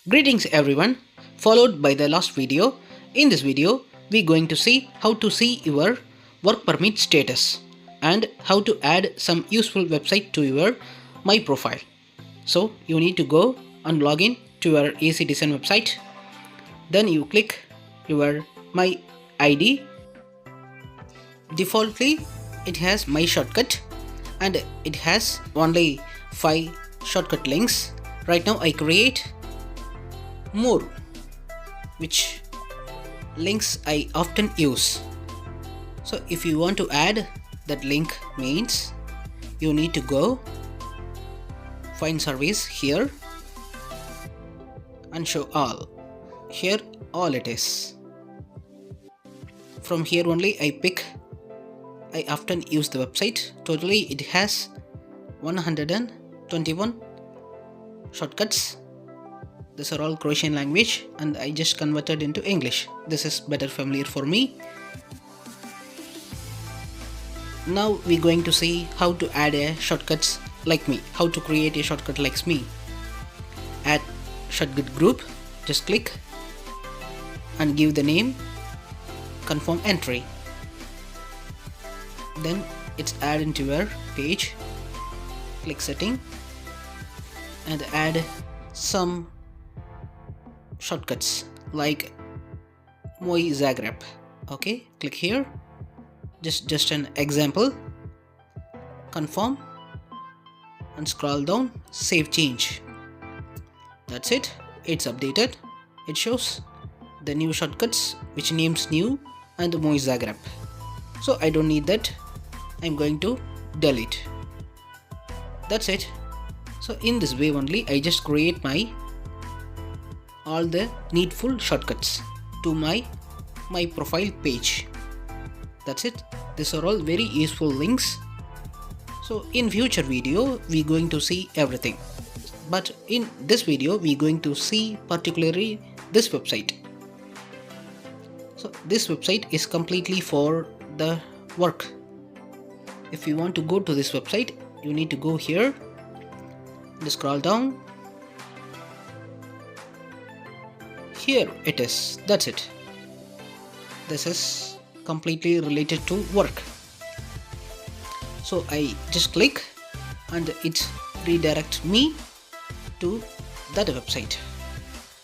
Greetings everyone, followed by the last video. In this video, we're going to see how to see your work permit status and how to add some useful website to your My Profile. So you need to go and log in to your eCitizen website. Then you click your My ID. Defaultly, it has My Shortcut and it has only 5 shortcut links. Right now I create more, which links I often use. So if you want to add that link, means you need to go find service here and show all. Here all it is. From here only I often use the website. Totally it has 121 shortcuts. These are all Croatian language and I just converted into English. This is better familiar for me. Now we're going to see how to add a shortcuts like me. How to create a shortcut like me. Add shortcut group. Just click and give the name. Confirm entry. Then it's add into your page. Click setting and add some shortcuts like Moj Zagreb. Okay, click here. Just an example. Confirm and scroll down. Save change. That's it. It's updated. It shows the new shortcuts which names new and Moj Zagreb. So I don't need that. I'm going to delete. That's it. So in this way only I just create all the needful shortcuts to my profile page. That's it. These are all very useful links. So in future video we're going to see everything. But in this video we're going to see particularly this website. So this website is completely for the work. If you want to go to this website, you need to go here. Just scroll down. Here it is. That's it. This is completely related to work. So I just click and it redirects me to that website.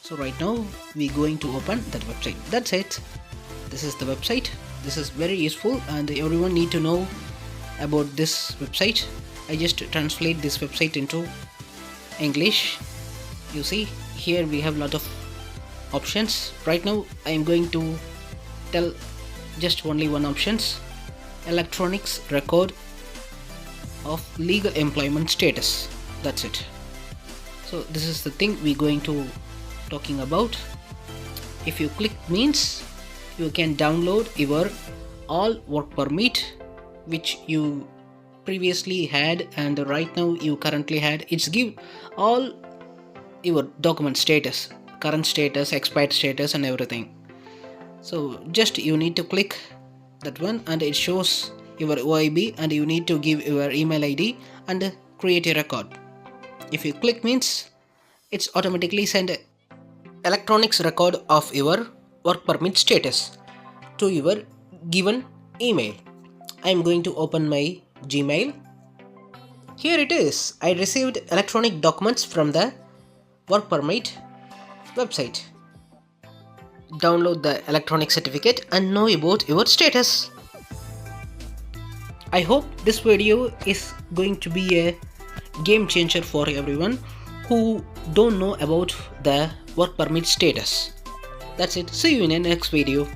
So right now we're going to open that website. That's it. This is the website. This is very useful and everyone need to know about this website. I just translate this website into English. You see here we have a lot of options. Right now I am going to tell just only one options. Electronics record of legal employment status. That's it. So this is the thing we're going to talking about. If you click means you can download your all work permit which you previously had and right now you currently had. It's give all your document status, current status, expired status and everything. So just you need to click that one and it shows your OIB and you need to give your email ID and create a record. If you click means it's automatically send electronics record of your work permit status to your given email. I am going to open my Gmail. Here it is. I received electronic documents from the work permit website. Download the electronic certificate and know about your status. I hope this video is going to be a game changer for everyone who don't know about the work permit status. That's it. See you in the next video.